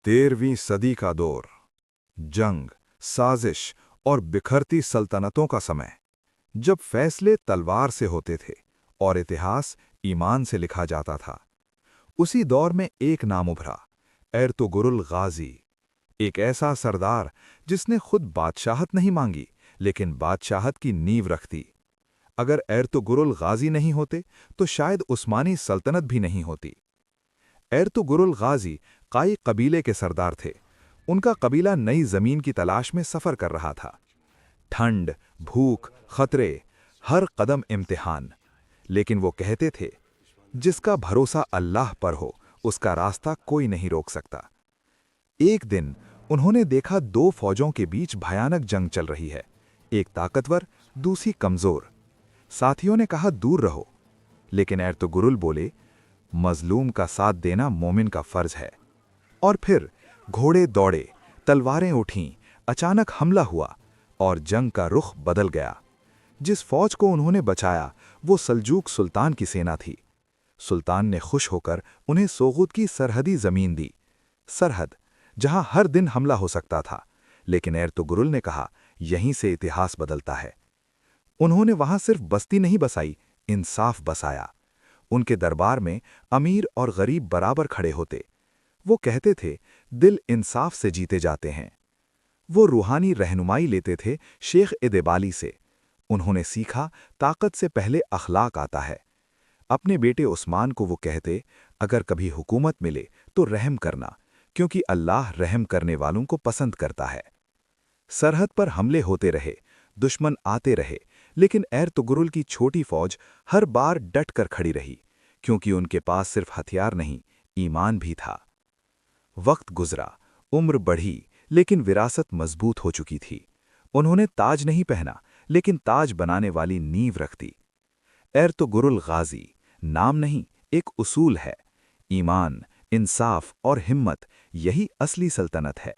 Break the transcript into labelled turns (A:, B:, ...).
A: 13वीं सदी का दौर, जंग, साजिश और बिखरती सल्तनतों का समय, जब फैसले तलवार से होते थे और इतिहास ईमान से लिखा जाता था। उसी दौर में एक नाम उभरा, एर्तुगरुल गाजी, एक ऐसा सरदार जिसने खुद बादशाहत नहीं मांगी, लेकिन बादशाहत की नींव रख दी। अगर एर्तुगरुल गाजी नहीं होते तो शायद उस्मानी सल्तनत भी नहीं होती। एर्तुगरुल गाजी काई कबीले के सरदार थे। उनका कबीला नई जमीन की तलाश में सफर कर रहा था। ठंड, भूख, खतरे, हर कदम इम्तिहान। लेकिन वो कहते थे, जिसका भरोसा अल्लाह पर हो उसका रास्ता कोई नहीं रोक सकता। एक दिन उन्होंने देखा दो फौजों के बीच भयानक जंग चल रही है, एक ताकतवर, दूसरी कमजोर। साथियों ने कहा दूर रहो, लेकिन एर्तुगरुल बोले, मजलूम का साथ देना मोमिन का फर्ज है। और फिर घोड़े दौड़े, तलवारें उठीं, अचानक हमला हुआ और जंग का रुख बदल गया। जिस फौज को उन्होंने बचाया वो सल्जूक सुल्तान की सेना थी। सुल्तान ने खुश होकर उन्हें सोगुत की सरहदी जमीन दी, सरहद जहां हर दिन हमला हो सकता था। लेकिन एर्तुगरुल ने कहा, यहीं से इतिहास बदलता है। उन्होंने वहां सिर्फ बस्ती नहीं बसाई, इंसाफ बसाया। उनके दरबार में अमीर और गरीब बराबर खड़े होते। वो कहते थे, दिल इंसाफ से जीते जाते हैं। वो रूहानी रहनुमाई लेते थे शेख इदेबाली से। उन्होंने सीखा, ताकत से पहले अखलाक आता है। अपने बेटे उस्मान को वो कहते, अगर कभी हुकूमत मिले तो रहम करना, क्योंकि अल्लाह रहम करने वालों को पसंद करता है। सरहद पर हमले होते रहे, दुश्मन आते रहे, लेकिन एर्तुगरुल की छोटी फौज हर बार डट कर खड़ी रही, क्योंकि उनके पास सिर्फ हथियार नहीं, ईमान भी था। वक्त गुजरा, उम्र बढ़ी, लेकिन विरासत मजबूत हो चुकी थी। उन्होंने ताज नहीं पहना, लेकिन ताज बनाने वाली नींव रख दी। एर्तुगरुल गाजी नाम नहीं, एक उसूल है। ईमान, इंसाफ और हिम्मत, यही असली सल्तनत है।